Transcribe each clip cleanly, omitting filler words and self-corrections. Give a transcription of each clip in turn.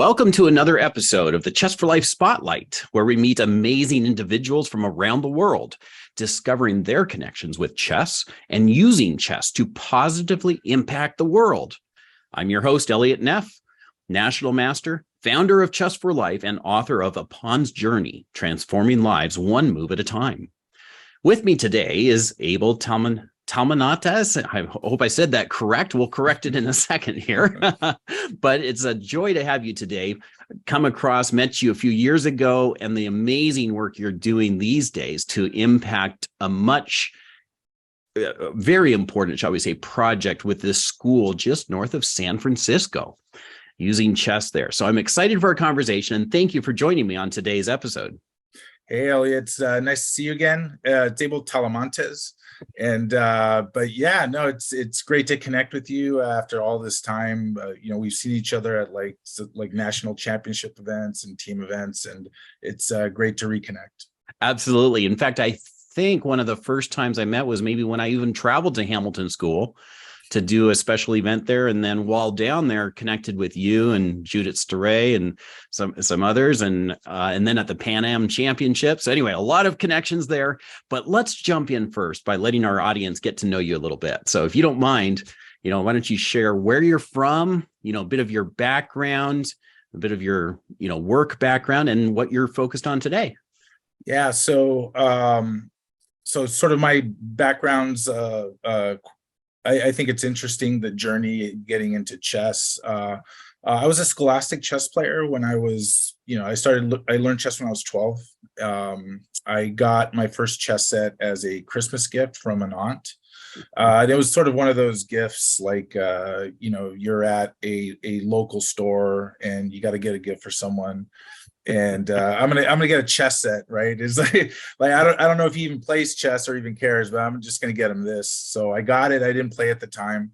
Welcome to another episode of the Chess4Life Spotlight, where we meet amazing individuals from around the world, discovering their connections with chess and using chess to positively impact the world. I'm your host, Elliott Neff, National Master, founder of Chess4Life, and author of A Pawn's Journey, Transforming Lives One Move at a Time. With me today is Abel Talamantez. I hope I said that correct. We'll correct it in a second here. But it's a joy to have you today. Met you a few years ago, and the amazing work you're doing these days to impact a very important, shall we say, project with this school just north of San Francisco, using chess there. So I'm excited for our conversation, and thank you for joining me on today's episode. Hey, Elliott, it's nice to see you again. It's Abel Talamantez. But yeah, no, it's great to connect with you after all this time. We've seen each other at like national championship events and team events, and it's great to reconnect. Absolutely. In fact, I think one of the first times I met was maybe when I even traveled to Hamilton School to do a special event there. And then while down there, connected with you and Judith Stare and some others, and then at the Pan Am Championship. So anyway, a lot of connections there. But let's jump in first by letting our audience get to know you a little bit. So if you don't mind, why don't you share where you're from, a bit of your background, a bit of your, work background, and what you're focused on today. Yeah. So sort of my background's I think it's interesting, the journey getting into chess. I was a scholastic chess player when I was, I learned chess when I was 12. I got my first chess set as a Christmas gift from an aunt. It was sort of one of those gifts like, you're at a local store and you got to get a gift for someone. And I'm gonna get a chess set, right? It's like I don't know if he even plays chess or even cares, but I'm just gonna get him this. So I got it. I didn't play at the time,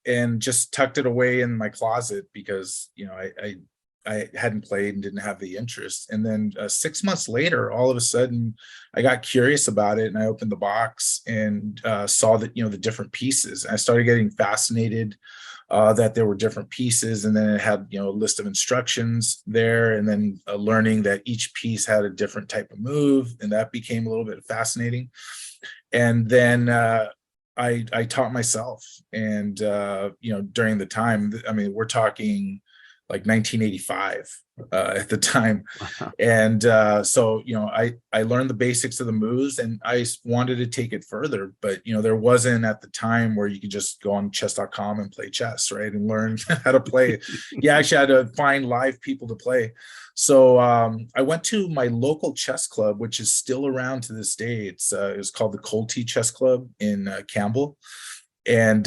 and just tucked it away in my closet because I hadn't played and didn't have the interest. And then 6 months later, all of a sudden, I got curious about it, and I opened the box and saw that the different pieces. I started getting fascinated. That there were different pieces, and then it had a list of instructions there, and then learning that each piece had a different type of move, and that became a little bit fascinating. And then I taught myself, and during the time, we're talking like 1985 at the time. And so I learned the basics of the moves, and I wanted to take it further, but there wasn't at the time where you could just go on chess.com and play chess, right, and learn how to play. You actually had to find live people to play. So I went to my local chess club, which is still around to this day. It was called the Colty Chess Club in Campbell. And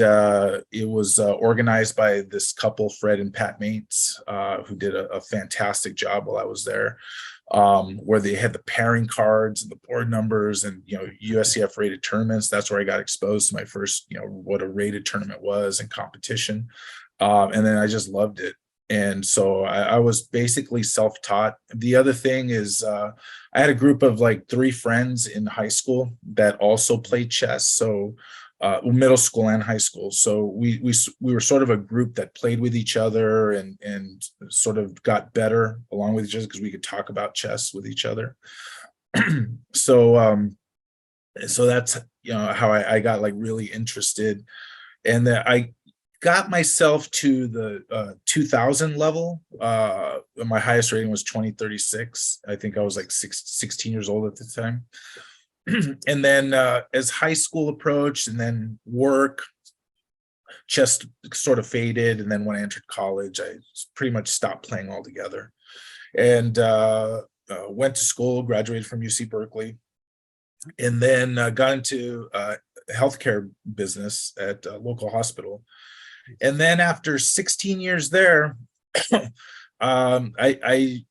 it was organized by this couple, Fred and Pat Mates, who did a fantastic job while I was there, where they had the pairing cards and the board numbers and, USCF rated tournaments. That's where I got exposed to my first, what a rated tournament was and competition. And then I just loved it. And so I was basically self-taught. The other thing is I had a group of like 3 friends in high school that also played chess. So middle school and high school. So we were sort of a group that played with each other and sort of got better along with each other because we could talk about chess with each other. So that's how I got like really interested, and that I got myself to the 2000 level. My highest rating was 2036. I think I was like 16 years old at the time. And then as high school approached and then work, chess sort of faded. And then when I entered college, I pretty much stopped playing altogether, and went to school, graduated from UC Berkeley, and then got into healthcare business at a local hospital. And then after 16 years there, I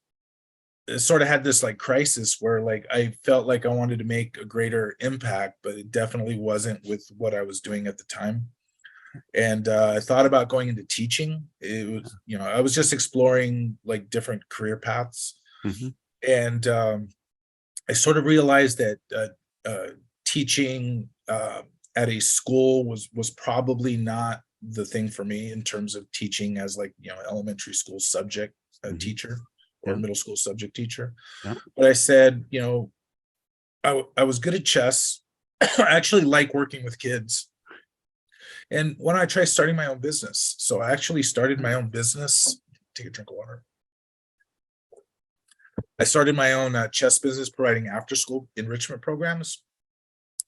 sort of had this like crisis where like I felt like I wanted to make a greater impact, but it definitely wasn't with what I was doing at the time. And I thought about going into teaching. It was, I was just exploring like different career paths. Mm-hmm. And I sort of realized that teaching at a school was probably not the thing for me in terms of teaching as like elementary school subject teacher or Yeah. middle school subject teacher. Yeah. But I said, I was good at chess. I actually like working with kids. And when I tried starting my own business, so I actually started my own business. Take a drink of water. I started my own chess business, providing after-school enrichment programs,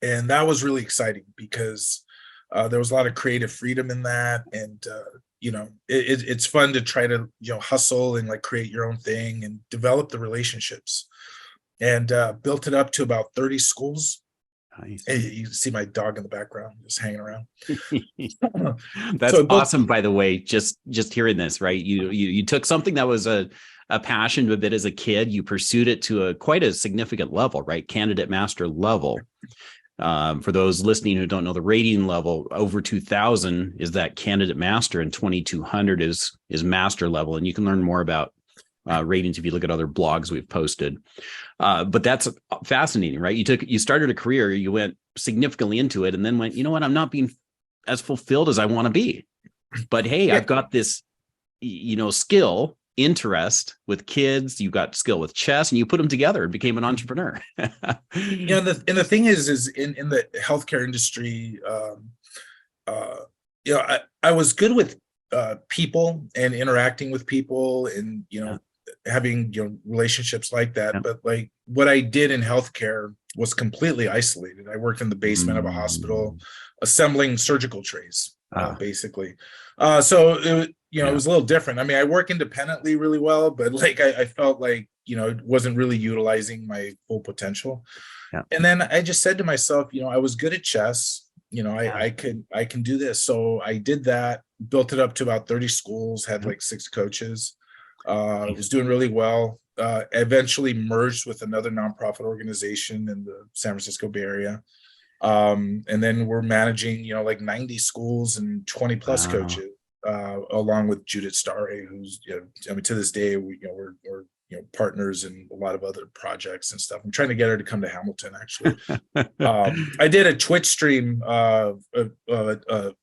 and that was really exciting because there was a lot of creative freedom in that, and it's fun to try to hustle and like create your own thing and develop the relationships, and built it up to about 30 schools. Nice. Hey, you see my dog in the background just hanging around. That's So awesome, by the way. Just hearing this, right? You took something that was a passion a bit as a kid, you pursued it to quite a significant level, right? Candidate master level. For those listening who don't know the rating level, over 2000 is that candidate master, and 2200 is master level. And you can learn more about ratings if you look at other blogs we've posted. But that's fascinating, right? You started a career, you went significantly into it, and then went, you know what, I'm not being as fulfilled as I want to be. But hey, I've got this, skill, interest with kids. You got skill with chess, and you put them together and became an entrepreneur. And the thing is in the healthcare industry, I was good with people and interacting with people, and having relationships like that. Yeah. But like what I did in healthcare was completely isolated. I worked in the basement of a hospital, assembling surgical trays, basically. So it was a little different. I mean, I work independently really well, but like I felt like it wasn't really utilizing my full potential. Yeah. And then I just said to myself, I was good at chess. I can do this. So I did that, built it up to about 30 schools, had like 6 coaches. Was doing really well. Eventually merged with another nonprofit organization in the San Francisco Bay Area. And then we're managing, like 90 schools and 20 plus coaches, along with Judith Starre, who's, to this day, we're partners in a lot of other projects and stuff. I'm trying to get her to come to Hamilton, actually. I did a Twitch stream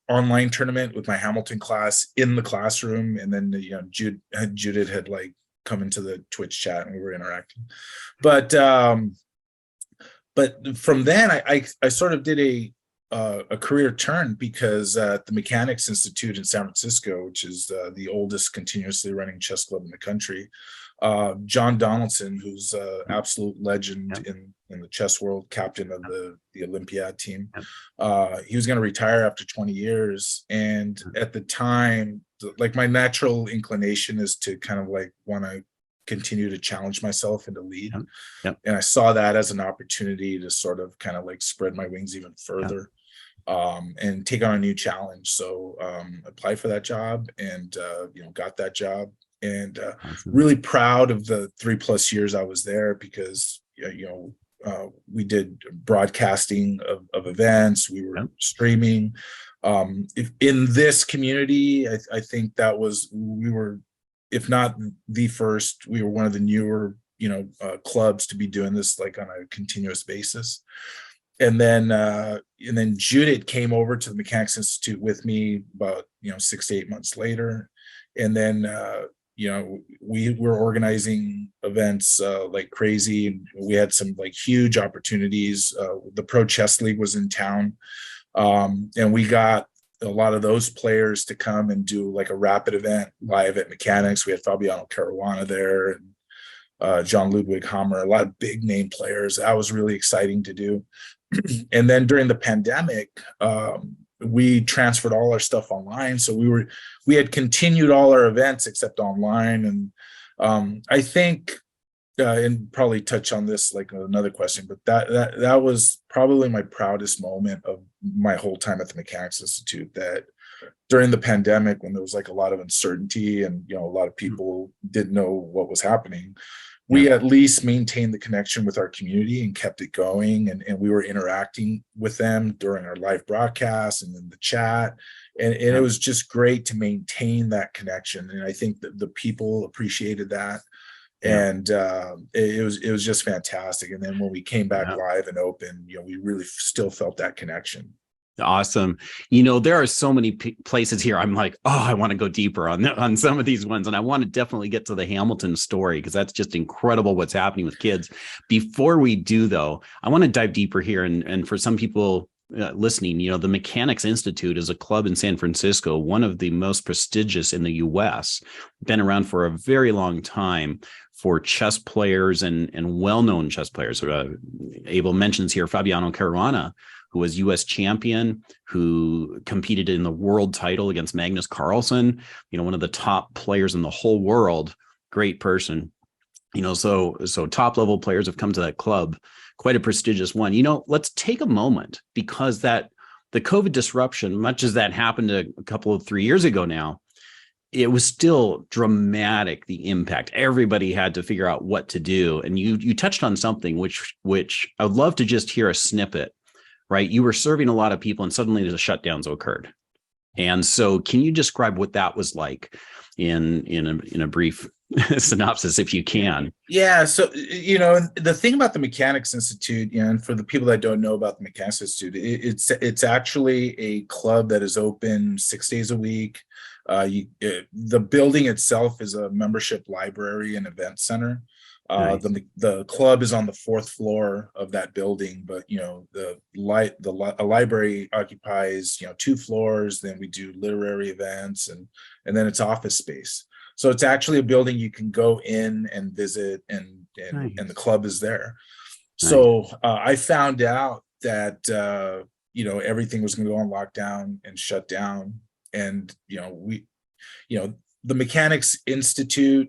online tournament with my Hamilton class in the classroom, and then Judith had like come into the Twitch chat and we were interacting. But from then I sort of did a career turn, because at the Mechanics Institute in San Francisco, which is the oldest continuously running chess club in the country, John Donaldson, who's an absolute legend in the chess world, captain of the Olympiad team, he was going to retire after 20 years. And at the time, like my natural inclination is to kind of like want to continue to challenge myself and to lead. And I saw that as an opportunity to sort of kind of like spread my wings even further, and take on a new challenge. So applied for that job, and got that job. And really proud of the 3+ years I was there, because we did broadcasting of events, we were streaming. If in this community, I think that we were, if not the first, we were one of the newer clubs to be doing this like on a continuous basis. And then Judith came over to the Mechanics Institute with me about 6 to 8 months later, and then we were organizing events like crazy, and we had some like huge opportunities. The Pro Chess League was in town, and we got a lot of those players to come and do like a rapid event live at Mechanics. We had Fabiano Caruana there, and John Ludwig Hammer, a lot of big name players. That was really exciting to do. And then during the pandemic, we transferred all our stuff online. So we had continued all our events except online. And I think, and probably touch on this like another question, but that was probably my proudest moment of my whole time at the Mechanics Institute, that during the pandemic, when there was like a lot of uncertainty and a lot of people didn't know what was happening, we at least maintained the connection with our community and kept it going. And we were interacting with them during our live broadcast and in the chat. And it was just great to maintain that connection. And I think that the people appreciated that. And it was just fantastic. And then when we came back live and open, we really still felt that connection. Awesome. You know, there are so many places here. I'm like, oh, I want to go deeper on some of these ones. And I want to definitely get to the Hamilton story, because that's just incredible what's happening with kids. Before we do, though, I want to dive deeper here. And for some people listening, you know, the Mechanics Institute is a club in San Francisco, one of the most prestigious in the US, been around for a very long time for chess players and well-known chess players. Abel mentions here Fabiano Caruana, who was U.S. champion, who competed in the world title against Magnus Carlsen, you know, one of the top players in the whole world. Great person. You know, so top level players have come to that club, quite a prestigious one. You know, let's take a moment, because that the COVID disruption, much as that happened a couple of 3 years ago now, it was still dramatic, the impact. Everybody had to figure out what to do. And you touched on something which I would love to just hear a snippet. Right, you were serving a lot of people, and suddenly the shutdowns occurred. And so, can you describe what that was like in a brief synopsis, if you can? Yeah. So, you know, the thing about the Mechanics Institute, and for the people that don't know about the Mechanics Institute, it's actually a club that is open 6 days a week. The building itself is a membership library and event center. Nice. The club is on the fourth floor of that building, but you know, a library occupies, you know, 2 floors. Then we do literary events, and then it's office space. So it's actually a building you can go in and visit, and Nice. and the club is there. Nice. So I found out that you know, everything was going to go on lockdown and shut down, and you know, the Mechanics Institute,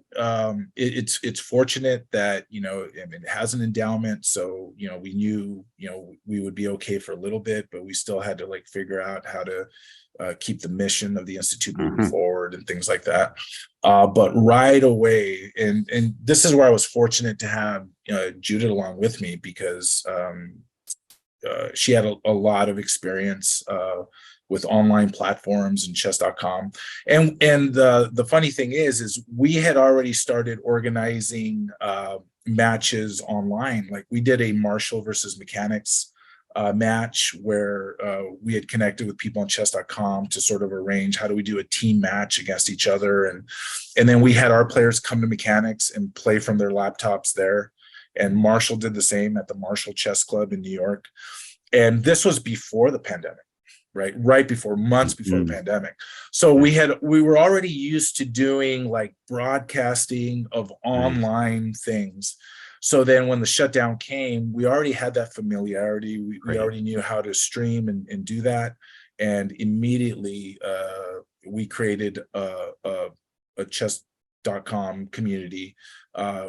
it's fortunate that, you know, I mean, it has an endowment. So, you know, we knew, you know, we would be okay for a little bit, but we still had to like figure out how to keep the mission of the Institute moving forward and things like that. But right away, and this is where I was fortunate to have Judith along with me, because she had a lot of experience with online platforms and chess.com. And the funny thing is we had already started organizing matches online. Like we did a Marshall versus Mechanics match where we had connected with people on chess.com to sort of arrange how do we do a team match against each other. And then we had our players come to Mechanics and play from their laptops there. And Marshall did the same at the Marshall Chess Club in New York. And this was before the pandemic. Right before, months before the pandemic. So we were already used to doing like broadcasting of online things. So then when the shutdown came, we already had that familiarity. We already knew how to stream and do that. And immediately we created a chess.com community.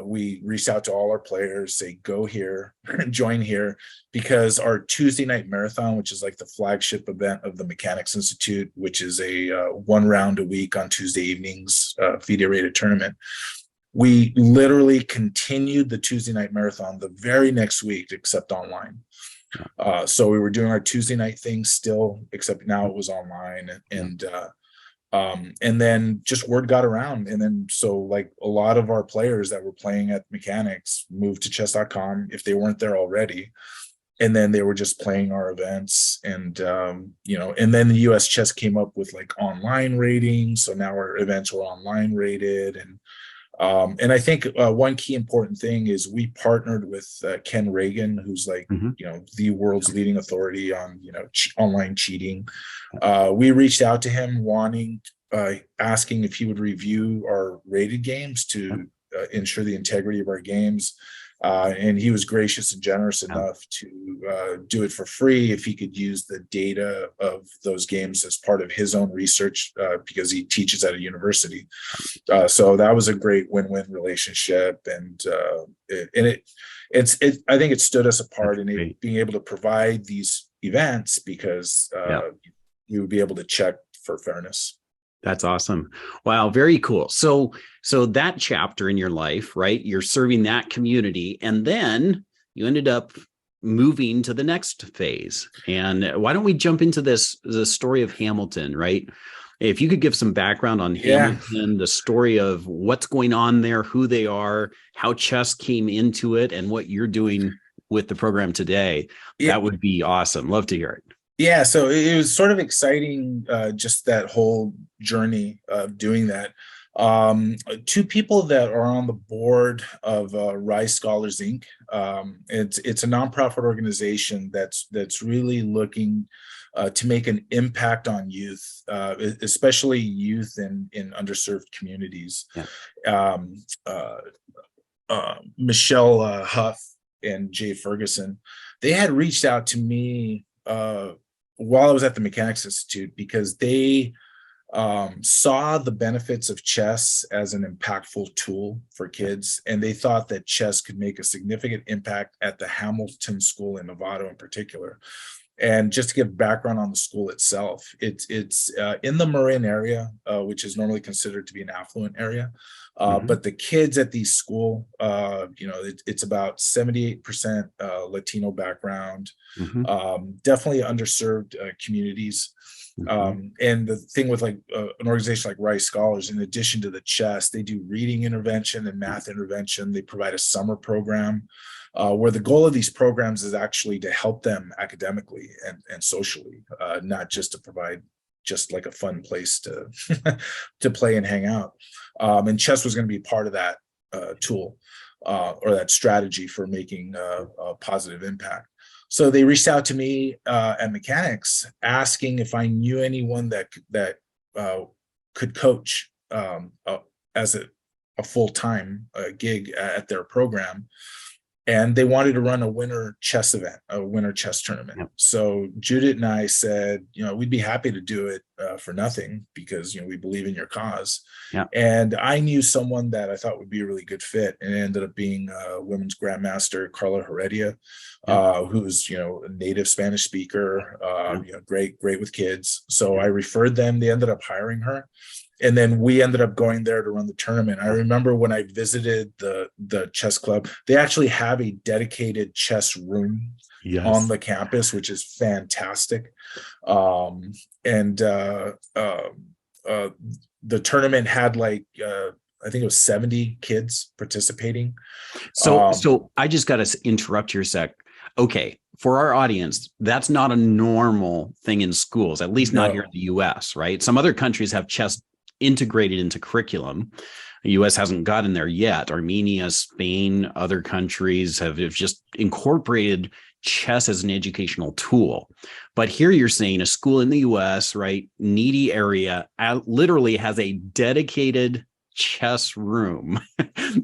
We reached out to all our players, say, go here, join here, because our Tuesday night marathon, which is like the flagship event of the Mechanics Institute, which is a 1 round a week on Tuesday evenings, FIDE rated tournament. We literally continued the Tuesday night marathon the very next week, except online. So we were doing our Tuesday night thing still, except now it was online. And then just word got around. And then so like a lot of our players that were playing at Mechanics moved to chess.com if they weren't there already. And then they were just playing our events. And, you know, and then the US Chess came up with like online ratings. So now our events were online rated. And I think one key important thing is we partnered with Ken Reagan, who's like, you know, the world's leading authority on, you know, online cheating. We reached out to him asking if he would review our rated games to ensure the integrity of our games. And he was gracious and generous enough to do it for free if he could use the data of those games as part of his own research, because he teaches at a university. So that was a great win-win relationship, and I think it stood us apart in being able to provide these events because we would be able to check for fairness. That's awesome. Wow. Very cool. So that chapter in your life, right? You're serving that community, and then you ended up moving to the next phase. And why don't we jump into the story of Hamilton, right? If you could give some background on Hamilton, the story of what's going on there, who they are, how chess came into it, and what you're doing with the program today, that would be awesome. Love to hear it. Yeah, so it was sort of exciting, just that whole journey of doing that. Two people that are on the board of Rise Scholars Inc. It's a nonprofit organization that's really looking to make an impact on youth, especially youth in underserved communities. Yeah. Um, uh, Michelle Huff and Jay Ferguson, they had reached out to me while I was at the Mechanics Institute because they saw the benefits of chess as an impactful tool for kids, and they thought that chess could make a significant impact at the Hamilton School in Novato in particular. And just to give background on the school itself, it's in the Marin area, which is normally considered to be an affluent area. But the kids at these school, it's about 78% Latino background, definitely underserved communities. And the thing with like an organization like Rice Scholars, in addition to the chess, they do reading intervention and math intervention. They provide a summer program where the goal of these programs is actually to help them academically and socially, not just to provide just like a fun place to to play and hang out. And chess was going to be part of that tool or that strategy for making a positive impact. So they reached out to me at Mechanics asking if I knew anyone that could coach as a full-time gig at their program. And they wanted to run a winter chess event, a winter chess tournament. Yep. So Judith and I said, we'd be happy to do it for nothing because, we believe in your cause. Yep. And I knew someone that I thought would be a really good fit, and it ended up being women's grandmaster Carla Heredia, who's, a native Spanish speaker, great with kids. So I referred them. They ended up hiring her. And then we ended up going there to run the tournament. I remember when I visited the chess club, they actually have a dedicated chess room on the campus, which is fantastic. The tournament had I think it was 70 kids participating. So I just got to interrupt your sec. Okay. For our audience, that's not a normal thing in schools, at least not here in the US, right? Some other countries have chess integrated into curriculum. The US hasn't gotten there yet. Armenia, Spain, other countries have just incorporated chess as an educational tool. But here you're saying a school in the US, right, needy area, literally has a dedicated chess room.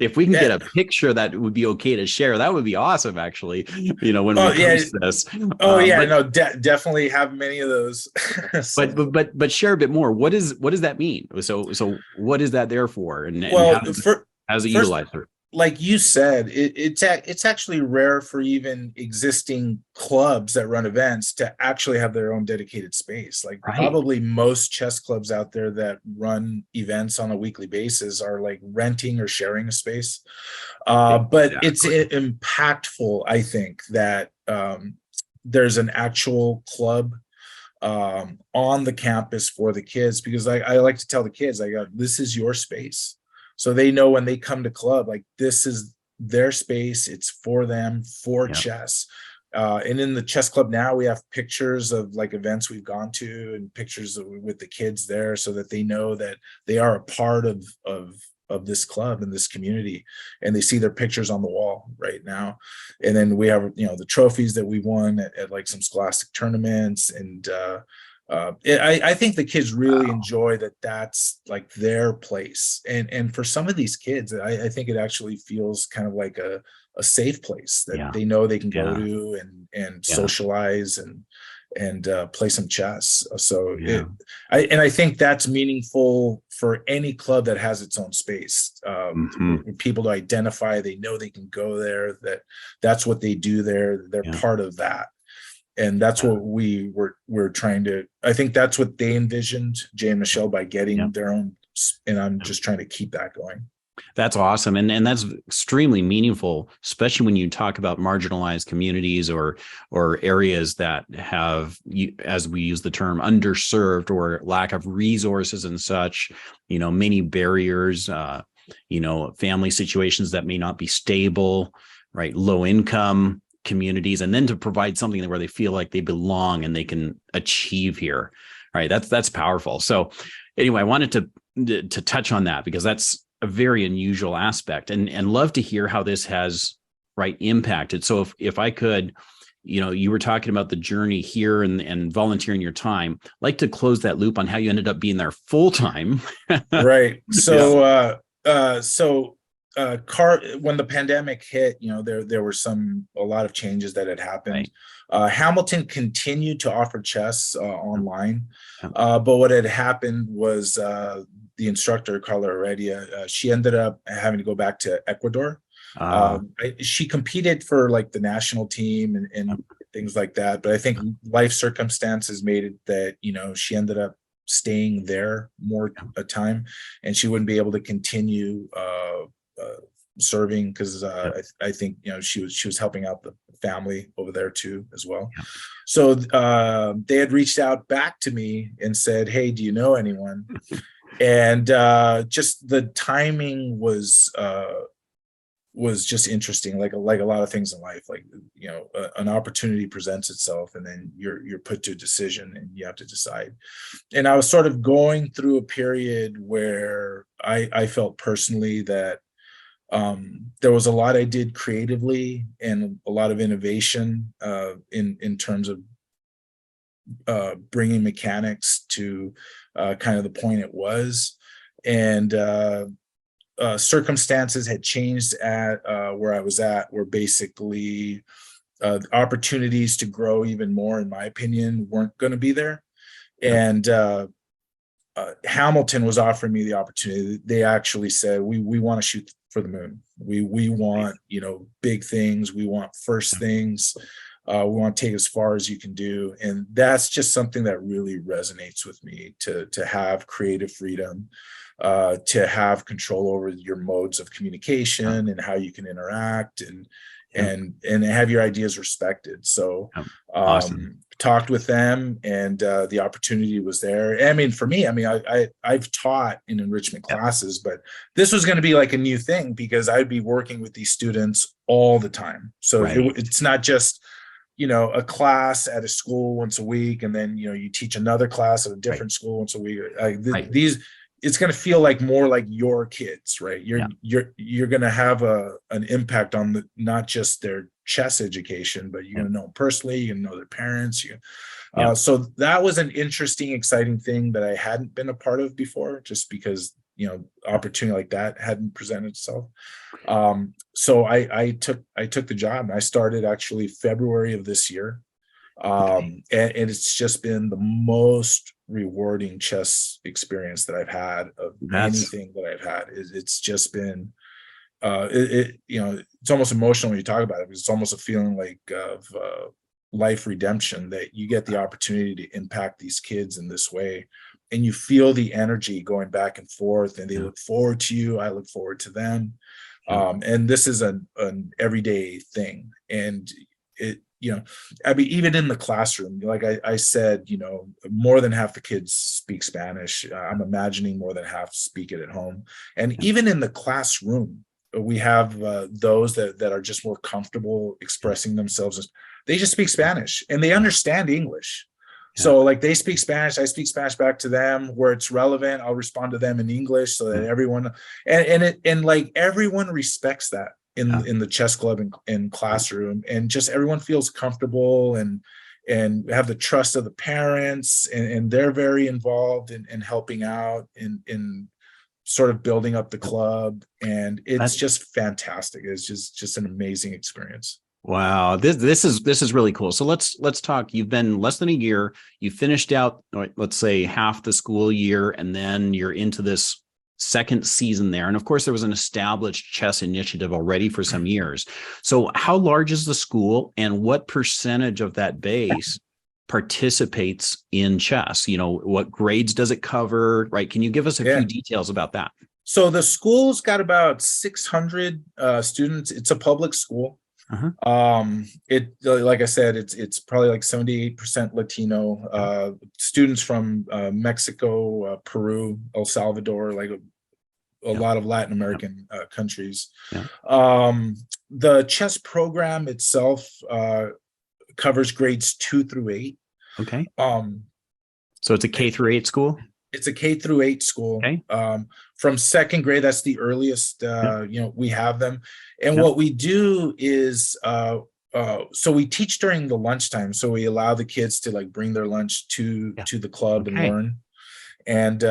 If we can get a picture that would be okay to share, that would be awesome, actually, when we post this. Definitely have many of those. but share a bit more. What does that mean? So what is that there for? And how's it utilized? Like you said, it's actually rare for even existing clubs that run events to actually have their own dedicated space. Probably most chess clubs out there that run events on a weekly basis are like renting or sharing a space. But it's impactful, I think, that there's an actual club on the campus for the kids, because I like to tell the kids, this is your space. So they know when they come to club, this is their space. It's for them, for chess. And in the chess club now, we have pictures of events we've gone to and pictures with the kids there, so that they know that they are a part of this club and this community, and they see their pictures on the wall right now. And then we have, the trophies that we won at some scholastic tournaments. And I think the kids really enjoy that. That's their place. And for some of these kids, I think it actually feels kind of like a safe place that they know they can go to and socialize and play some chess. So I think that's meaningful for any club that has its own space. People to identify, they know they can go there, that's what they do there. They're part of that. And that's what we're trying to, I think that's what they envisioned, Jay and Michelle, by getting their own, and I'm just trying to keep that going. That's awesome. And that's extremely meaningful, especially when you talk about marginalized communities or areas that have, as we use the term, underserved or lack of resources and such, many barriers, family situations that may not be stable, right? Low income. communities, and then to provide something where they feel like they belong and they can achieve here. Right. That's powerful. So anyway, I wanted to touch on that because that's a very unusual aspect, and love to hear how this has impacted. So if I could, you were talking about the journey here and volunteering your time. I'd like to close that loop on how you ended up being there full time. Right. So, when the pandemic hit, there were a lot of changes that had happened. Right. Hamilton continued to offer chess online, but what had happened was the instructor, Carla Heredia, she ended up having to go back to Ecuador. She competed for like the national team and things like that, but I think life circumstances made it that she ended up staying there more a time, and she wouldn't be able to continue serving because I think she was helping out the family over there too as well. So they had reached out back to me and said, "Hey, do you know anyone?" And just the timing was just interesting, like a lot of things in life. Like an opportunity presents itself, and then you're put to a decision, and you have to decide. And I was sort of going through a period where I felt personally that there was a lot I did creatively and a lot of innovation in terms of bringing mechanics to kind of the point it was, and circumstances had changed at where I was at, where basically opportunities to grow even more, in my opinion, weren't going to be there. And Hamilton was offering me the opportunity. They actually said, we want to shoot for the moon. We want, big things. We want first things. We want to take as far as you can do. And that's just something that really resonates with me, to have creative freedom, to have control over your modes of communication and how you can interact and have your ideas respected. So awesome. Talked with them, and the opportunity was there. I mean, for me, I've taught in enrichment classes, but this was going to be like a new thing because I'd be working with these students all the time. So it's not just a class at a school once a week, and then you teach another class at a different school once a week. These, it's going to feel like more like your kids, right? You're going to have an impact on not just their chess education, but you're going to know them personally. You know their parents. So that was an interesting, exciting thing that I hadn't been a part of before, just because opportunity like that hadn't presented itself. So I took the job, and I started actually February of this year. And it's just been the most rewarding chess experience that I've had of anything that I've had. It's just been it's almost emotional when you talk about it, because it's almost a feeling like of life redemption, that you get the opportunity to impact these kids in this way, and you feel the energy going back and forth, and they look forward to you. I look forward to them. And this is an everyday thing. And even in the classroom, like I said, more than half the kids speak Spanish. I'm imagining more than half speak it at home. And even in the classroom, we have those that are just more comfortable expressing themselves. They just speak Spanish, and they understand English. So like they speak Spanish, I speak Spanish back to them. Where it's relevant, I'll respond to them in English, so that everyone and like everyone respects that in the chess club and classroom, and just everyone feels comfortable and have the trust of the parents, and they're very involved in helping out in sort of building up the club, and it's just fantastic. It's just an amazing experience. Wow, this is really cool. So let's talk. You've been less than a year. You finished out, let's say, half the school year, and then you're into this second season there. And of course, there was an established chess initiative already for some years. So how large is the school, and what percentage of that base participates in chess? What grades does it cover? Right? Can you give us a few details about that? So the school's got about 600 students. It's a public school. It, like I said, it's probably like 78% Latino, students from Mexico, Peru, El Salvador, like a lot of Latin American countries. the chess program itself covers grades 2 through 8. Okay. Um, So it's a K through 8 school? it's a K-8 school. Okay. From second grade, that's the earliest we have them. And Yep. what we do is so we teach during the lunchtime. So we allow the kids to like bring their lunch to the club and learn. And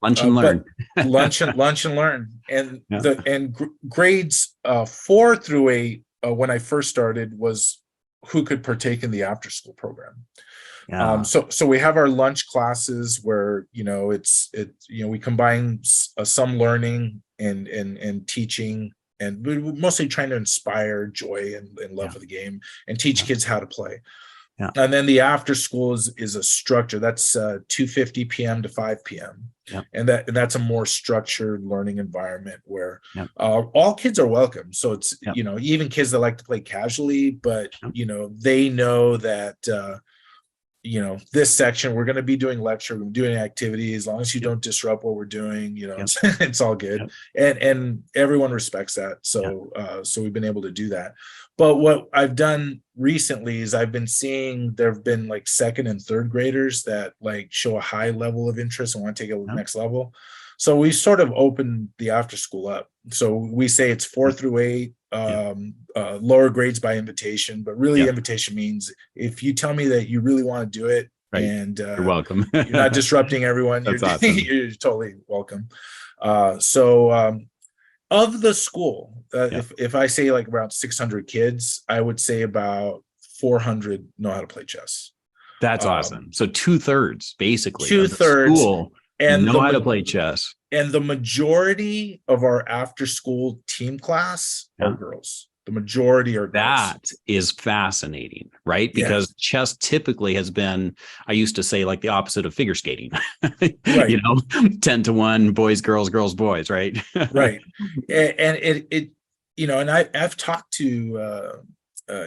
lunch and learn. lunch and learn. And Yeah. grades 4 through 8 when I first started was who could partake in the after school program. Yeah. So we have our lunch classes where we combine some learning and teaching, and we're mostly trying to inspire joy and love for the game and teach kids how to play. Yeah. And then the after school is a structure that's 2:50 p.m. to 5 p.m. Yeah. And that's a more structured learning environment where all kids are welcome. So it's even kids that like to play casually, but they know that this section we're going to be doing lecture, we're doing activity. As long as you don't disrupt what we're doing, it's all good. And everyone respects that. So so we've been able to do that. But what I've done recently is I've been seeing there have been like second and third graders that like show a high level of interest and want to take it to the next level. So we sort of opened the after school up. So we say it's 4 through 8, lower grades by invitation, but really invitation means if you tell me that you really want to do it and you're welcome. you're not disrupting everyone, That's awesome. You're totally welcome. So of the school, if I say like around 600 kids, I would say about 400 know how to play chess. That's awesome. So 2/3 basically. 2/3 of the school and know how to play chess. And the majority of our after school team class are girls. The majority are girls. That is fascinating, right? Because chess typically has been, I used to say, like the opposite of figure skating. 10-1, boys, girls, girls, boys, right? Right. And it and I've talked to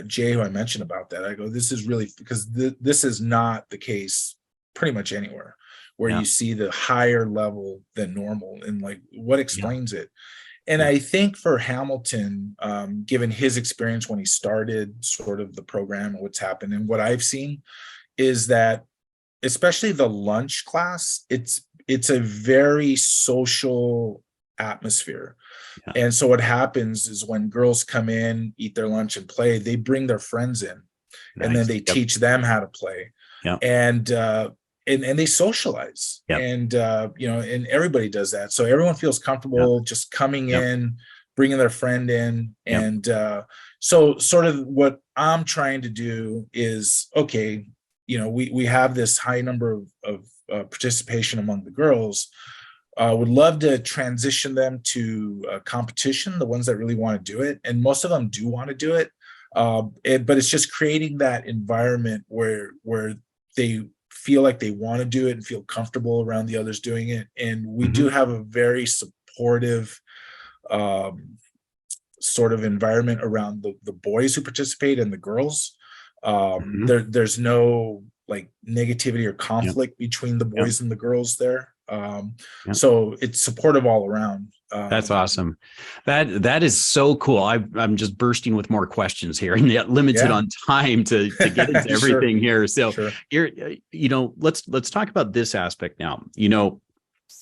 Jay, who I mentioned about that. I go, this is really because this is not the case pretty much anywhere where you see the higher level than normal, and like what explains it. And I think for Hamilton, given his experience when he started sort of the program and what's happened and what I've seen is that especially the lunch class, it's a very social atmosphere. And so what happens is when girls come in, eat their lunch and play, they bring their friends in and then they teach them how to play. And they socialize and and everybody does that. So everyone feels comfortable just coming in, bringing their friend in. And so sort of what I'm trying to do is, okay, we have this high number of participation among the girls. Would love to transition them to competition, the ones that really want to do it. And most of them do want to do it. But it's just creating that environment where they feel like they want to do it and feel comfortable around the others doing it. And we do have a very supportive sort of environment around the boys who participate and the girls. There's no like negativity or conflict between the boys and the girls there. So it's supportive all around. That's awesome. That is so cool. I'm just bursting with more questions here, and yet limited on time to get into everything here. So here, let's talk about this aspect now.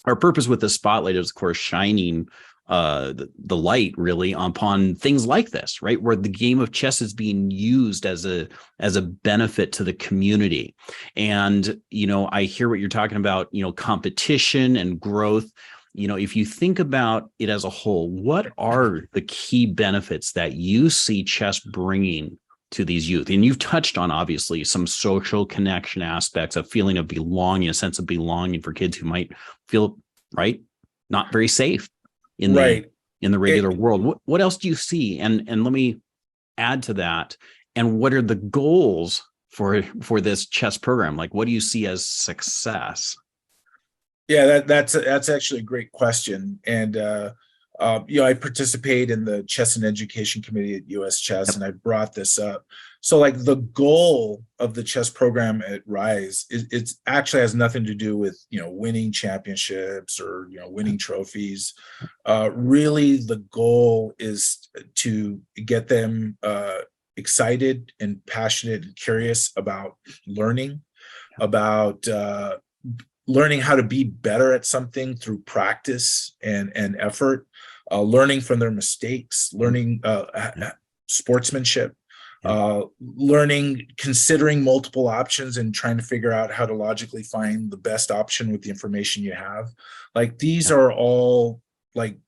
Our purpose with the spotlight is, of course, shining the light really upon things like this, right? Where the game of chess is being used as a benefit to the community. And, I hear what you're talking about, competition and growth. If you think about it as a whole, what are the key benefits that you see chess bringing to these youth? And you've touched on, obviously, some social connection aspects, a feeling of belonging, a sense of belonging for kids who might feel, not very safe in the regular world. What else do you see? And let me add to that. And what are the goals for this chess program? Like, what do you see as success? Yeah, that's actually a great question. And I participate in the Chess and Education Committee at US Chess, and I brought this up. So like the goal of the chess program at Rise, it actually has nothing to do with, winning championships or, winning trophies. Really, the goal is to get them excited and passionate and curious about learning, about learning how to be better at something through practice and effort, learning from their mistakes, learning sportsmanship, learning, considering multiple options and trying to figure out how to logically find the best option with the information you have. Like these are all like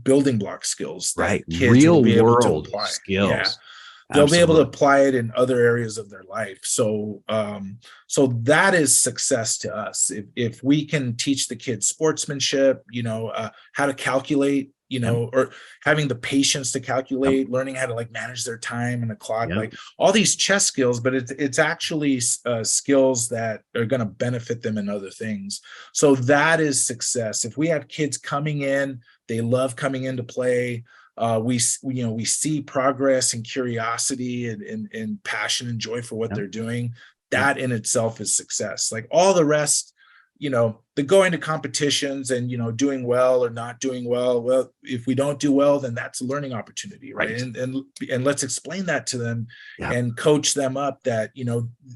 building block skills that kids real will be able to world apply. skills. Yeah. They'll be able to apply it in other areas of their life. So, so that is success to us. If we can teach the kids sportsmanship, how to calculate, or having the patience to calculate, learning how to like manage their time and the clock, like all these chess skills, but it's actually skills that are going to benefit them in other things. So that is success. If we have kids coming in, they love coming in to play. We see progress and curiosity and passion and joy for what they're doing. That in itself is success. Like all the rest, the going to competitions and, doing well or not doing well. Well, if we don't do well, then that's a learning opportunity. Right. And let's explain that to them and coach them up that,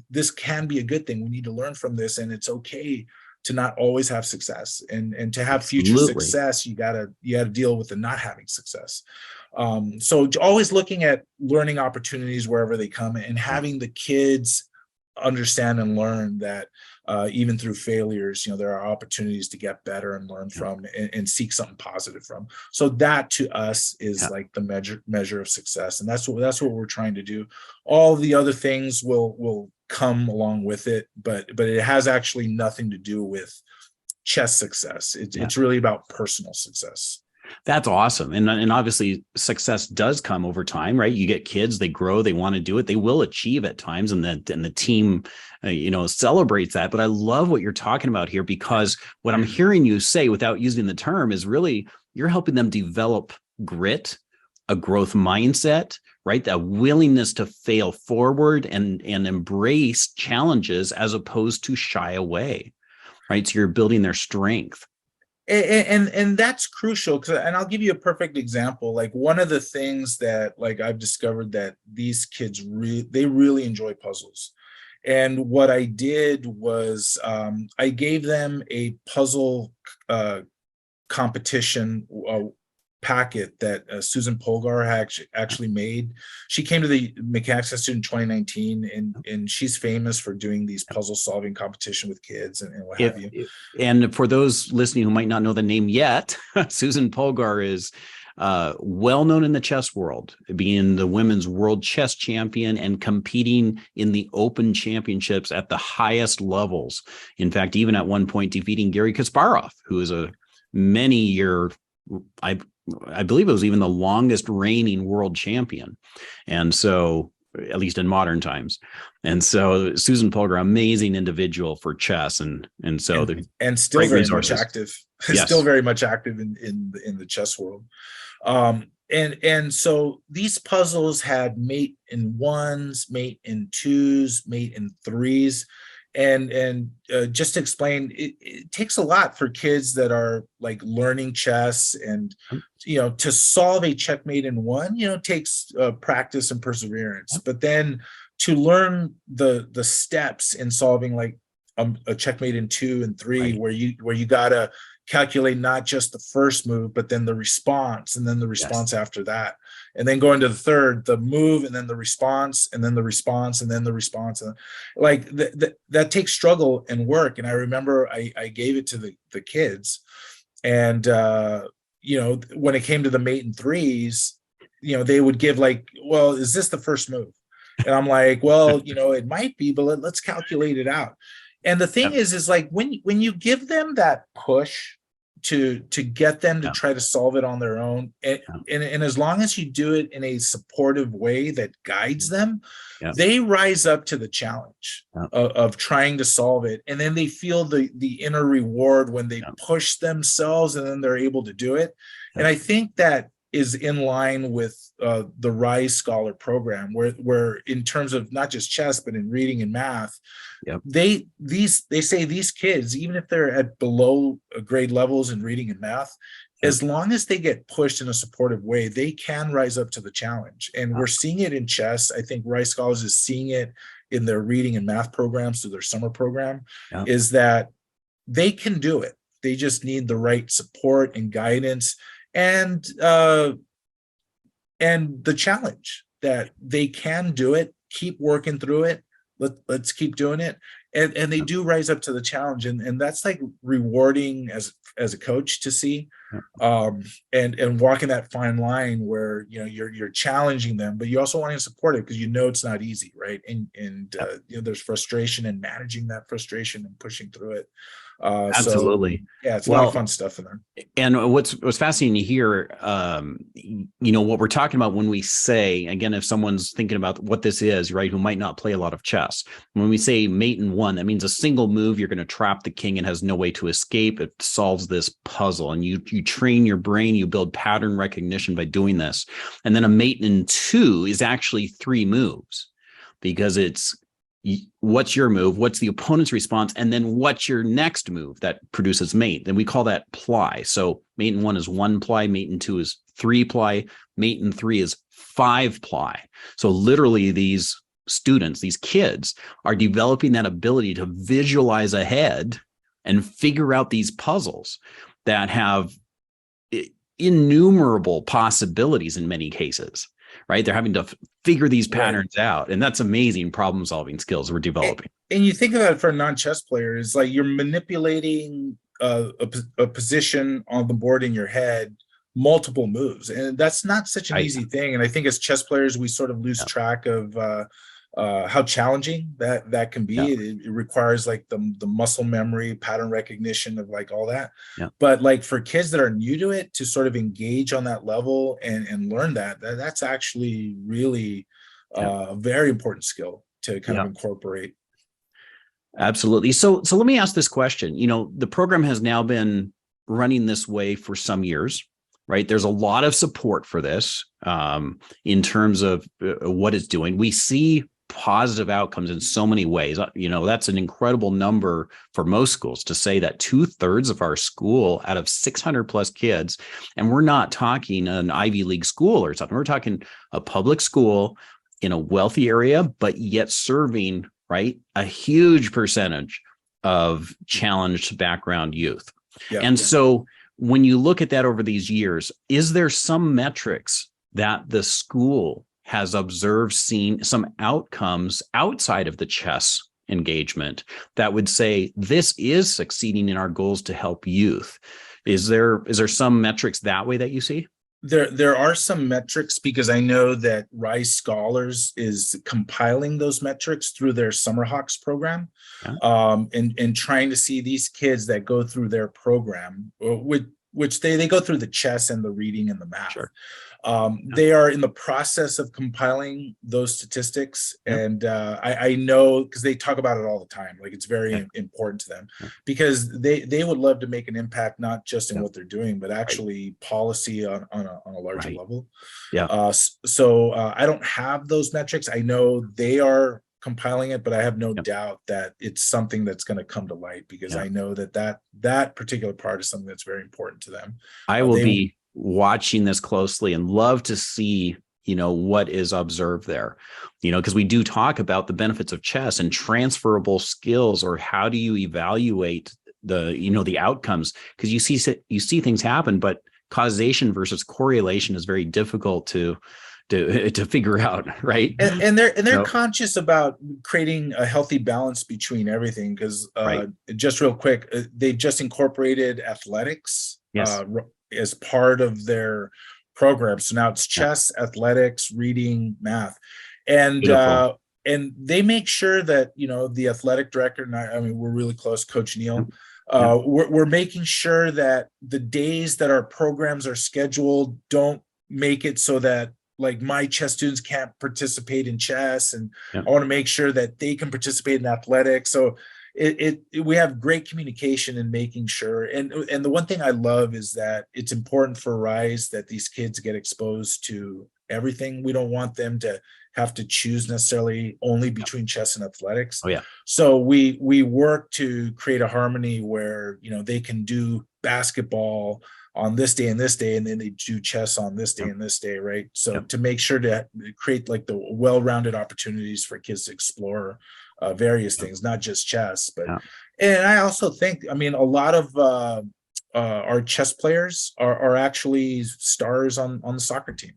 this can be a good thing. We need to learn from this, and it's okay to not always have success, and to have future success, you gotta deal with the not having success. So always looking at learning opportunities wherever they come, and having the kids understand and learn that even through failures, there are opportunities to get better and learn from and seek something positive from. So that to us is like the measure of success, and that's what we're trying to do. All the other things will come along with it, but it has actually nothing to do with chess success. It's really about personal success. That's awesome. And obviously success does come over time, right? You get kids, they grow, they want to do it, they will achieve at times, and the team celebrates that. But I love what you're talking about here, because what I'm hearing you say without using the term is really you're helping them develop grit, a growth mindset, right? A willingness to fail forward and embrace challenges as opposed to shy away, right? So you're building their strength. And that's crucial, and I'll give you a perfect example. Like one of the things that like I've discovered that these kids they really enjoy puzzles. And what I did was I gave them a puzzle competition packet that Susan Polgar actually made. She came to the Mechanics Institute in 2019, and she's famous for doing these puzzle solving competition with kids and what have you. And for those listening who might not know the name yet, Susan Polgar is well known in the chess world, being the women's world chess champion and competing in the open championships at the highest levels. In fact, even at one point defeating Garry Kasparov, who is a many-year, I believe it was even the longest reigning world champion. And so, at least in modern times. And so Susan Polgar, amazing individual for chess. And so and still very much active, still very much active in the chess world. And so these puzzles had mate in ones, mate in twos, mate in threes. And just to explain, it takes a lot for kids that are like learning chess, and to solve a checkmate in one, takes practice and perseverance. But then to learn the steps in solving like a checkmate in 2 and 3, where you gotta calculate not just the first move, but then the response, and then the response after that, and then going to the third, the move, and then the response, and then the response, and then the response. And like that takes struggle and work. And I remember I gave it to the kids, and when it came to the mate and threes, they would give like, well, is this the first move? And I'm like, well, it might be, but let's calculate it out. And the thing is like when you give them that push to get them to try to solve it on their own, and as long as you do it in a supportive way that guides them, they rise up to the challenge of trying to solve it. And then they feel the inner reward when they push themselves and then they're able to do it. And I think that is in line with the Rise Scholar program, where in terms of not just chess, but in reading and math, they say these kids, even if they're at below grade levels in reading and math, as long as they get pushed in a supportive way, they can rise up to the challenge. And we're seeing it in chess. I think Rice Scholars is seeing it in their reading and math programs through their summer program, is that they can do it. They just need the right support and guidance and the challenge that they can do it, keep working through it. Let's keep doing it. And they do rise up to the challenge. And that's like rewarding as a coach to see, and walking that fine line where, you know, you're challenging them, but you also want to support it because you know it's not easy, right? And you know, there's frustration and managing that frustration and pushing through it. Absolutely. So, yeah, it's a lot of fun stuff in there. And what's fascinating to hear, you know, what we're talking about when we say, again, if someone's thinking about what this is, right, who might not play a lot of chess, when we say mate in one, that means a single move, you're going to trap the king and has no way to escape. It solves this puzzle, and you train your brain, you build pattern recognition by doing this. And then a mate in two is actually 3 moves, because it's what's your move, what's the opponent's response, and then what's your next move that produces mate. Then we call that ply. So mate in 1 is 1 ply, mate in 2 is 3 ply, mate in 3 is 5 ply. So literally these students, these kids, are developing that ability to visualize ahead and figure out these puzzles that have innumerable possibilities in many cases. Right? They're having to figure these patterns out. And that's amazing problem solving skills we're developing. And you think about it for a non-chess player, is like you're manipulating a position on the board in your head, multiple moves. And that's not such an easy thing. And I think as chess players, we sort of lose track of how challenging that can be. It requires like the muscle memory, pattern recognition of like all that. But like for kids that are new to it, to sort of engage on that level and learn that's actually really a very important skill to kind of incorporate. Absolutely. So let me ask this question. You know, the program has now been running this way for some years, right? There's a lot of support for this in terms of what it's doing. We see positive outcomes in so many ways. You know, that's an incredible number for most schools to say that 2/3 of our school out of 600 plus kids, and we're not talking an Ivy League school or something. We're talking a public school in a wealthy area, but yet serving, right, a huge percentage of challenged background youth. So when you look at that over these years, is there some metrics that the school has observed, seen some outcomes outside of the chess engagement that would say this is succeeding in our goals to help youth? Is there some metrics that way that you see? There are some metrics, because I know that Rice Scholars is compiling those metrics through their Summer Hawks program, and trying to see these kids that go through their program, which they go through the chess and the reading and the math. They are in the process of compiling those statistics. And I know, because they talk about it all the time, like it's very important to them, because they would love to make an impact, not just in what they're doing, but actually policy on a larger level. So I don't have those metrics. I know they are compiling it, but I have no doubt that it's something that's going to come to light, because I know that particular part is something that's very important to them. I will be watching this closely and love to see, you know, what is observed there, you know, because we do talk about the benefits of chess and transferable skills, or how do you evaluate the outcomes, because you see things happen, but causation versus correlation is very difficult to figure out, right? And they're conscious about creating a healthy balance between everything, because just real quick, they just incorporated athletics as part of their program. So now it's chess, athletics, reading, math, and they make sure that, you know, the athletic director, and I mean, we're really close, Coach Neil. We're making sure that the days that our programs are scheduled don't make it so that, like, my chess students can't participate in chess, and I want to make sure that they can participate in athletics. So we have great communication in making sure. And the one thing I love is that it's important for Rise that these kids get exposed to everything. We don't want them to have to choose necessarily only between chess and athletics. So we work to create a harmony where, you know, they can do basketball on this day and this day, and then they do chess on this day Yep. and this day, right? So Yep. to make sure to create like the well-rounded opportunities for kids to explore various things, not just chess, but Yep. and I also think, I mean, a lot of our chess players are actually stars on the soccer team,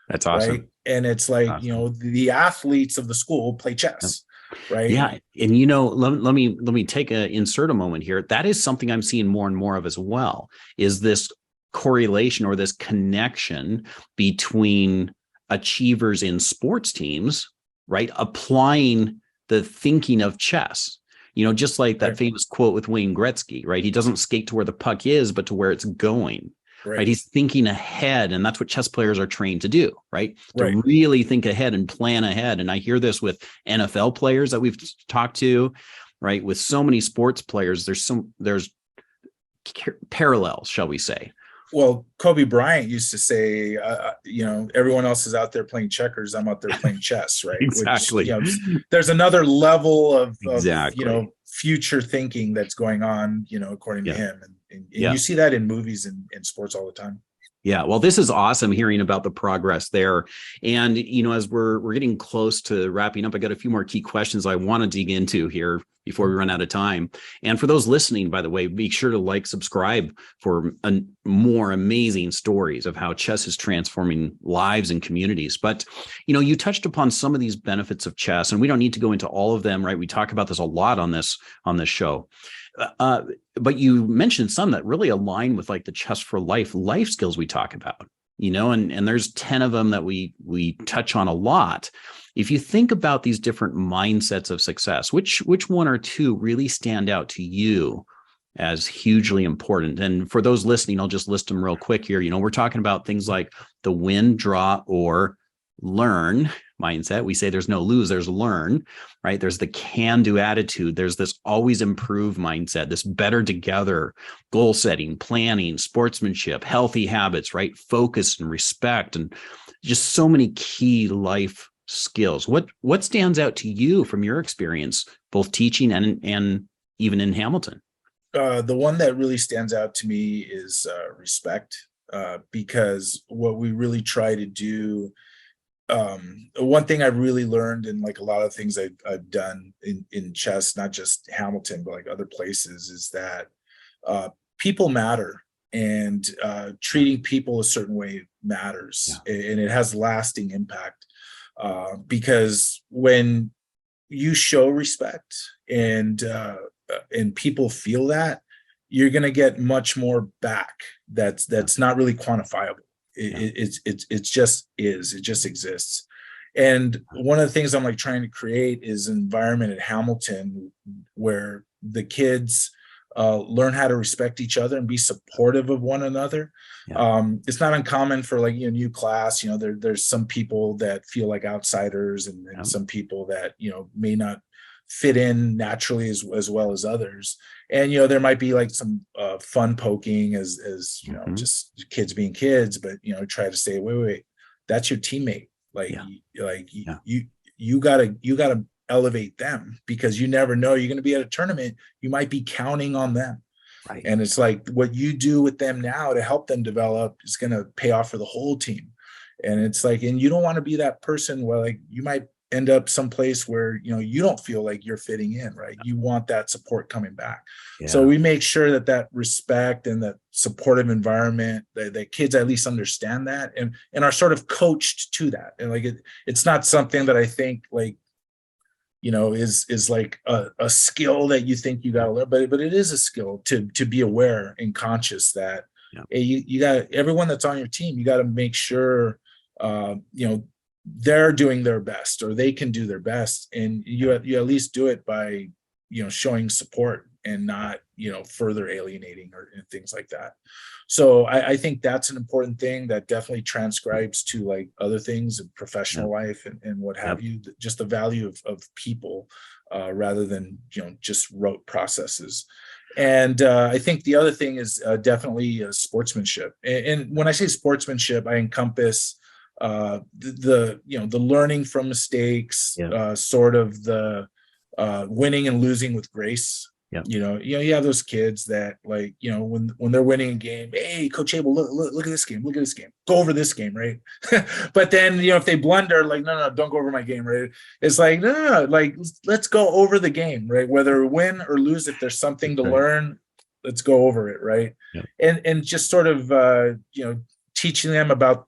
That's awesome. right? And it's like, Awesome. you know, the athletes of the school play chess, right? Yeah. And, you know, let me insert a moment here. That is something I'm seeing more and more of as well, is this correlation or this connection between achievers in sports teams, right? Applying the thinking of chess, you know, just like that Right. famous quote with Wayne Gretzky, right? He doesn't skate to where the puck is, but to where it's going. Right. He's thinking ahead. And that's what chess players are trained to do, right? Right. To really think ahead and plan ahead. And I hear this with NFL players that we've talked to, right? With so many sports players, there's parallels, shall we say. Well, Kobe Bryant used to say, you know, everyone else is out there playing checkers. I'm out there playing chess, right? Exactly. Which, you know, there's another level of Exactly. you know, future thinking that's going on, you know, according to him. And you see that in movies and in sports all the time. Yeah, well, this is awesome hearing about the progress there. And, you know, as we're getting close to wrapping up, I got a few more key questions I want to dig into here before we run out of time. And for those listening, by the way, be sure to like, subscribe for more amazing stories of how chess is transforming lives and communities. But, you know, you touched upon some of these benefits of chess, and we don't need to go into all of them, right? We talk about this a lot on this show. But you mentioned some that really align with like the Chess4Life life skills we talk about, you know, and there's 10 of them that we touch on a lot. If you think about these different mindsets of success, which one or two really stand out to you as hugely important? And for those listening, I'll just list them real quick here. You know, we're talking about things like the win, draw, or learn mindset. We say there's no lose, there's learn, right? There's the can-do attitude. There's this always improve mindset, this better together, goal setting, planning, sportsmanship, healthy habits, right? Focus and respect, and just so many key life skills. What stands out to you from your experience, both teaching and even in Hamilton? The one that really stands out to me is respect, because what we really try to do, one thing I've really learned in like a lot of things I've done in chess, not just Hamilton, but like other places, is that people matter, and treating people a certain way matters, and it has lasting impact, because when you show respect and people feel that, you're going to get much more back. That's not really quantifiable. It just exists. And one of the things I'm like trying to create is an environment at Hamilton where the kids learn how to respect each other and be supportive of one another. It's not uncommon for like, you know, new class, you know, there's some people that feel like outsiders, and some people that, you know, may not fit in naturally as well as others. And, you know, there might be like some fun poking as you know, just kids being kids, but, you know, try to say, wait, that's your teammate. Like, you gotta elevate them, because you never know, you're going to be at a tournament, you might be counting on them. Right. And it's like what you do with them now to help them develop is going to pay off for the whole team. And it's like, and you don't want to be that person where like you might end up someplace where, you know, you don't feel like you're fitting in, right? You want that support coming back. So we make sure that respect and that supportive environment, that kids at least understand that and are sort of coached to that. And like it's not something that I think like, you know, is like a skill that you think you got to learn, but it is a skill to be aware and conscious that hey, you got everyone that's on your team, you got to make sure you know, they're doing their best, or they can do their best, and you at least do it by, you know, showing support and not, you know, further alienating or things like that. So I think that's an important thing that definitely transcribes to like other things in professional life and what have you, just the value of people rather than, you know, just rote processes. And I think the other thing is definitely sportsmanship. And when I say sportsmanship, I encompass the you know, the learning from mistakes, sort of the winning and losing with grace, Yeah. You have those kids that, like, when they're winning a game, hey, Coach Abel, look at this game, go over this game, right? But then, if they blunder, like, no, don't go over my game, right? It's like, no, like, let's go over the game, right? Whether win or lose, if there's something to learn, let's go over it, right? Yeah. And just sort of, teaching them about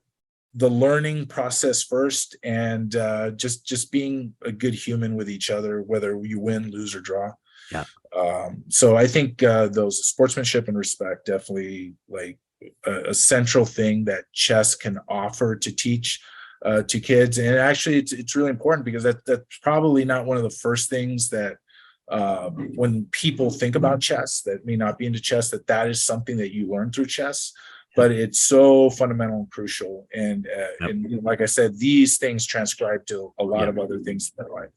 the learning process first, and just being a good human with each other, whether you win, lose, or draw. Yeah. So I think those sportsmanship and respect, definitely, like, a central thing that chess can offer to teach to kids. And actually, it's really important, because that's probably not one of the first things that when people think about chess that may not be into chess, that is something that you learn through chess. But it's so fundamental and crucial. And like I said, these things transcribe to a lot of other things in their life.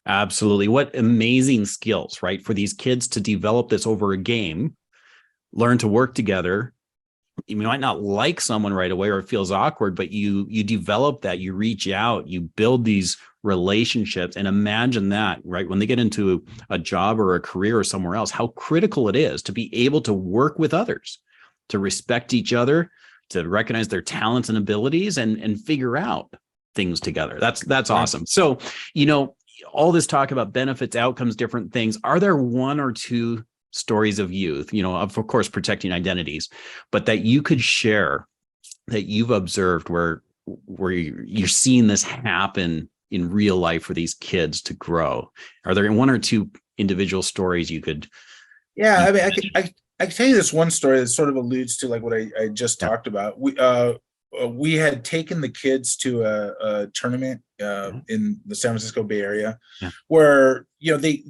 Absolutely. What amazing skills, right? For these kids to develop this over a game, learn to work together. You might not like someone right away, or it feels awkward, but you develop that, you reach out, you build these relationships. And imagine that, right? When they get into a job or a career or somewhere else, how critical it is to be able to work with others, to respect each other, to recognize their talents and abilities, and figure out things together. That's awesome. So, all this talk about benefits, outcomes, different things. Are there one or two stories of youth, of course, protecting identities, but that you could share that you've observed where you're seeing this happen in real life for these kids to grow? Are there one or two individual stories you could? Yeah, I mean, I can tell you this one story that sort of alludes to, like, what I just talked about. We had taken the kids to a tournament in the San Francisco Bay Area, where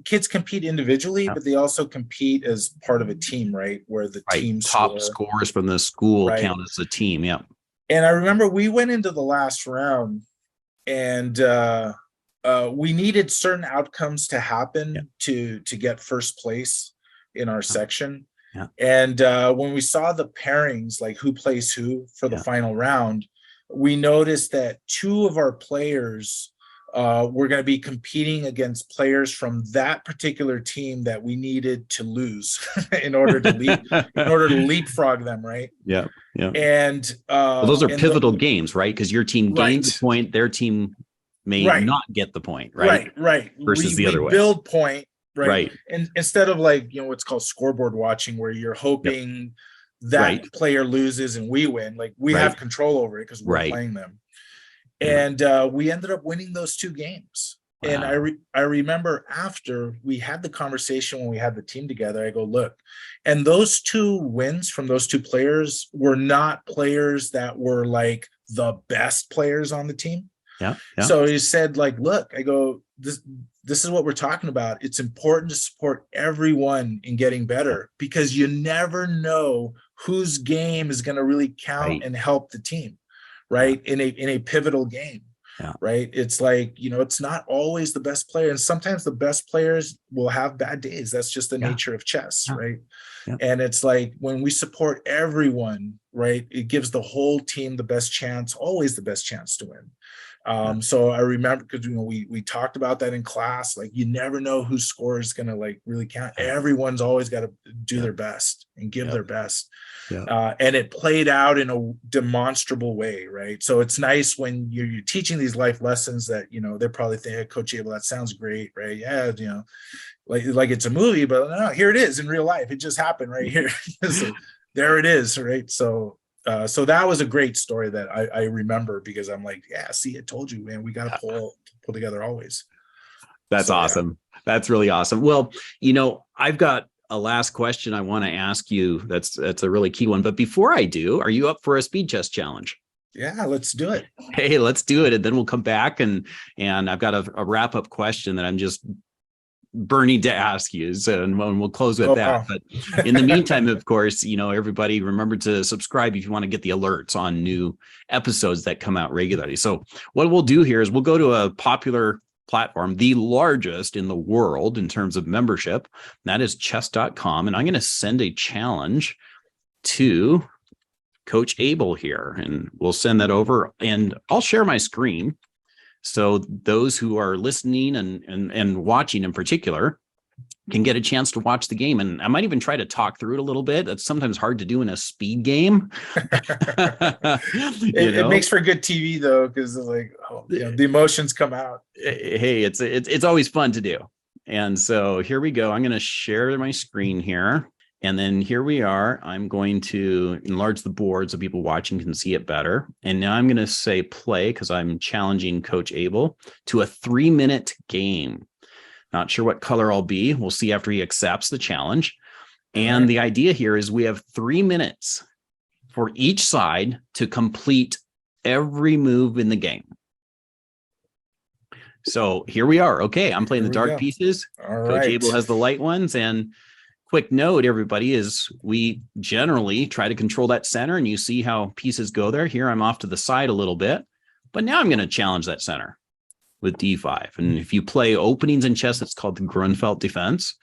kids compete individually, but they also compete as part of a team, right? Where the team top scores from the school count as a team. Yeah. And I remember we went into the last round, and we needed certain outcomes to happen to get first place in our section. Yeah. And when we saw the pairings, like who plays who for the final round, we noticed that two of our players were going to be competing against players from that particular team that we needed to lose in order to leapfrog them, right? Yeah, yeah. And those are pivotal games, right? Because your team gains the point, their team may not get the point, right? Right. Versus the other way. Build point. Right. And instead of, like, what's called scoreboard watching, where you're hoping that player loses and we win, like, we have control over it because we're playing them. And we ended up winning those two games. Wow. And I remember after we had the conversation, when we had the team together, I go, look, and those two wins from those two players were not players that were like the best players on the team. Yeah. So he said, like, look, I go, this is what we're talking about. It's important to support everyone in getting better, because you never know whose game is going to really count and help the team, right? In a pivotal game, right? It's like, it's not always the best player. And sometimes the best players will have bad days. That's just the nature of chess, right? Yeah. And it's like, when we support everyone, right, it gives the whole team the best chance, always the best chance to win. So I remember, because we talked about that in class, like, you never know whose score is going to, like, really count. Everyone's always got to do their best and give their best. And it played out in a demonstrable way, right? So it's nice when you're teaching these life lessons that, they're probably thinking, hey, Coach Abel, that sounds great, right? Yeah, like it's a movie, but no, here it is in real life. It just happened right here. So there it is, right? So that was a great story that I remember, because I'm like, yeah, see, I told you, man, we got to pull together always. That's awesome. Yeah. That's really awesome. Well, I've got a last question I want to ask you. That's a really key one. But before I do, are you up for a speed chess challenge? Yeah, let's do it. Hey, let's do it. And then we'll come back and I've got a wrap up question that I'm just burning to ask you, and we'll close with that. Wow. But in the meantime, of course, everybody remember to subscribe if you want to get the alerts on new episodes that come out regularly. So what we'll do here is we'll go to a popular platform, the largest in the world in terms of membership. That is chess.com. And I'm going to send a challenge to Coach Abel here, and we'll send that over, and I'll share my screen. So those who are listening and watching in particular, can get a chance to watch the game. And I might even try to talk through it a little bit. That's sometimes hard to do in a speed game. It makes for good TV though, because like, the emotions come out. Hey, it's always fun to do. And so here we go. I'm going to share my screen here. And then here we are. I'm going to enlarge the board so people watching can see it better. And now I'm going to say play because I'm challenging Coach Abel to a 3-minute game. Not sure what color I'll be. We'll see after he accepts the challenge. And the idea here is we have 3 minutes for each side to complete every move in the game. So here we are. Okay, I'm playing the dark pieces. Coach Abel has the light ones. And quick note, everybody, is we generally try to control that center, and you see how pieces go there. Here I'm off to the side a little bit, but now I'm going to challenge that center with D5. And if you play openings in chess, it's called the Grunfeld defense.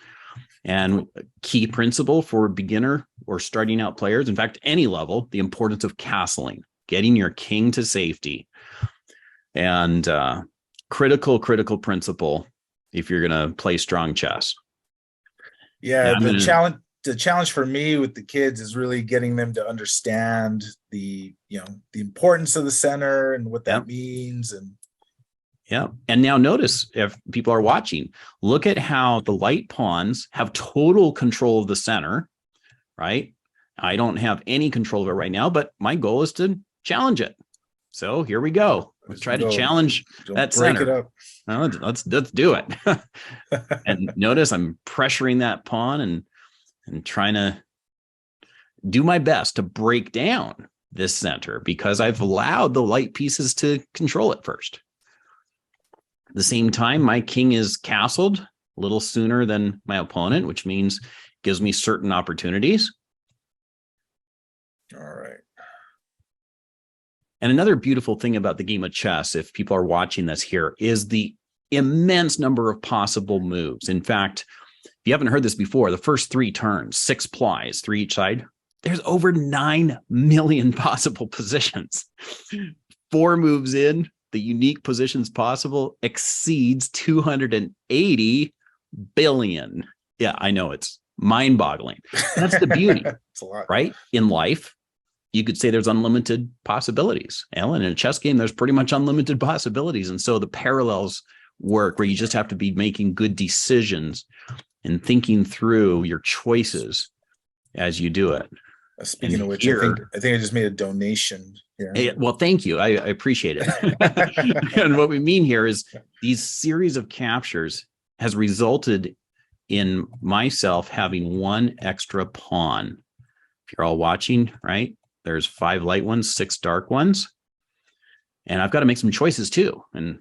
And key principle for beginner or starting out players, in fact, any level, the importance of castling, getting your king to safety. And critical principle if you're going to play strong chess. Yeah, the challenge for me with the kids is really getting them to understand the importance of the center and what that means. And now notice, if people are watching, look at how the light pawns have total control of the center, right? I don't have any control of it right now, but my goal is to challenge it. So here we go. Let's try to challenge that center. Break it up. Well, let's do it. And notice I'm pressuring that pawn and trying to do my best to break down this center because I've allowed the light pieces to control it first. At the same time, my king is castled a little sooner than my opponent, which means gives me certain opportunities. All right. And another beautiful thing about the game of chess, if people are watching this here, is the immense number of possible moves. In fact, if you haven't heard this before, the first 3 turns, 6 plies, 3 each side, there's over 9 million possible positions. 4 moves in, the unique positions possible exceeds 280 billion. Yeah, I know, it's mind-boggling. That's the beauty, It's a lot. Right? In life, you could say there's unlimited possibilities. Alan, in a chess game, there's pretty much unlimited possibilities. And so the parallels work where you just have to be making good decisions and thinking through your choices as you do it. Speaking of which, I think I just made a donation here. Well, thank you. I appreciate it. And what we mean here is these series of captures has resulted in myself having 1 extra pawn. If you're all watching, right? There's 5 light ones, 6 dark ones. And I've got to make some choices too. And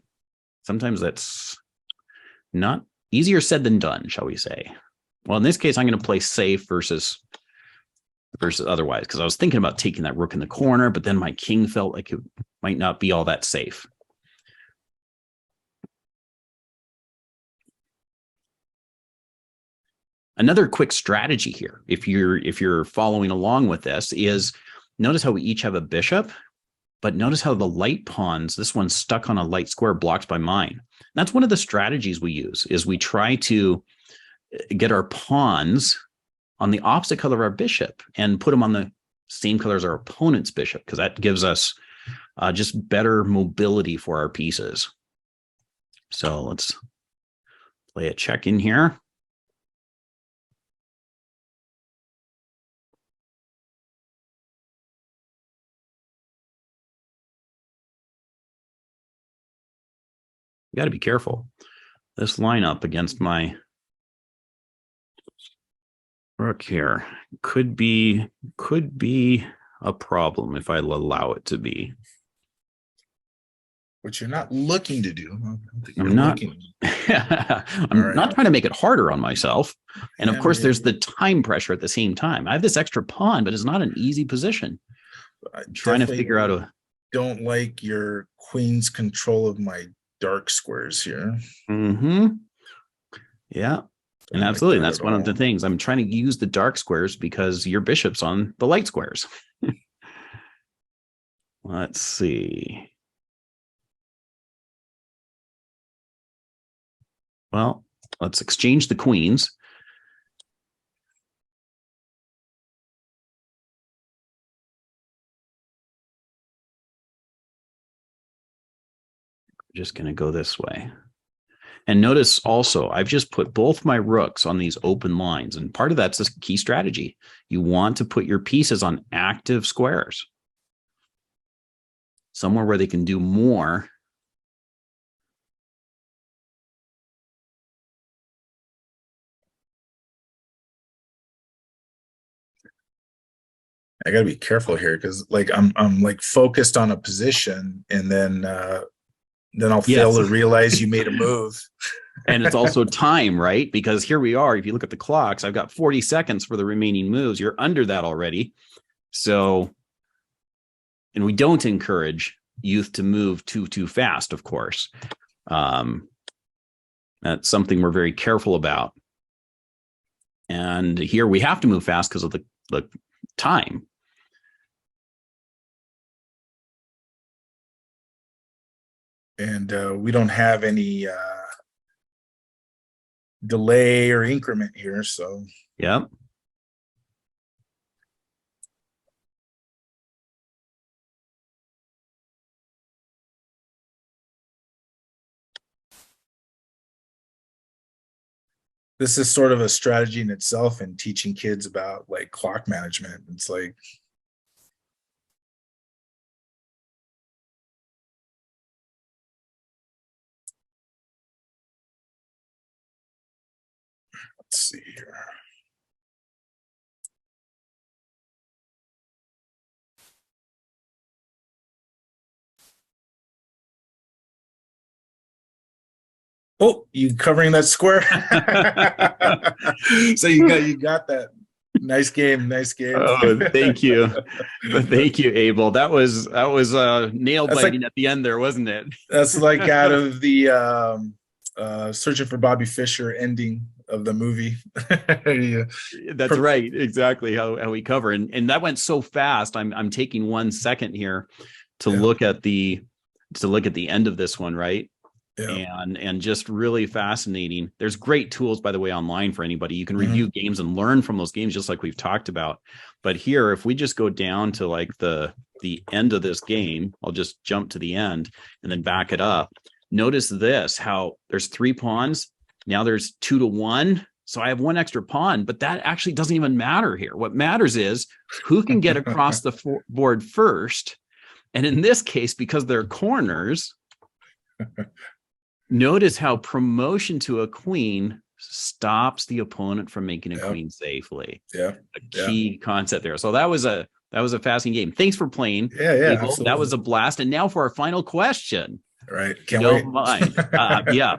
sometimes that's not easier said than done, shall we say. Well, in this case, I'm going to play safe versus otherwise, because I was thinking about taking that rook in the corner, but then my king felt like it might not be all that safe. Another quick strategy here, if you're following along with this, is notice how we each have a bishop, but notice how the light pawns, this one's stuck on a light square blocked by mine. And that's one of the strategies we use, is we try to get our pawns on the opposite color of our bishop and put them on the same color as our opponent's bishop, because that gives us just better mobility for our pieces. So let's play a check in here. You got to be careful. This lineup against my rook here could be a problem if I allow it to be. Which you're not looking to do. I'm not trying to make it harder on myself. And of course, there's the time pressure at the same time. I have this extra pawn, but it's not an easy position. I'm trying to figure out a... Don't like your queen's control of my dark squares here. Mm-hmm. Yeah. And absolutely, that's one of the things. I'm trying to use the dark squares because your bishop's on the light squares. Let's see. Well, let's exchange the queens. Just going to go this way. And notice also, I've just put both my rooks on these open lines. And part of that's a key strategy. You want to put your pieces on active squares, somewhere where they can do more. I gotta be careful here because like I'm like focused on a position, and then I'll fail to realize you made a move. And it's also time, right? Because here we are. If you look at the clocks, I've got 40 seconds for the remaining moves. You're under that already. So, and we don't encourage youth to move too fast, of course. That's something we're very careful about. And here we have to move fast because of the time. And we don't have any delay or increment here, so Yep. this is sort of a strategy in itself in teaching kids about like clock management. It's like, let's see here. Oh, you covering that square? So you got that. Nice game. Oh, thank you. Thank you, Abel. That was nail biting like, at the end there, wasn't it? That's like out of the Searching for Bobby Fischer ending of the movie. Yeah. That's right. Exactly how we cover. And that went so fast. I'm taking 1 second here to look at the end of this one, right? Yeah. And just really fascinating. There's great tools, by the way, online for anybody. You can review games and learn from those games, just like we've talked about. But here, if we just go down to like the end of this game, I'll just jump to the end and then back it up. Notice this, how there's 3 pawns. Now there's 2 to 1. So I have 1 extra pawn, but that actually doesn't even matter here. What matters is who can get across the board first. And in this case, because they're corners, notice how promotion to a queen stops the opponent from making a queen safely. Yeah. A key concept there. So that was a fascinating game. Thanks for playing. Yeah. That was a blast. And now for our final question. Right. Can't wait. Mind. Yeah.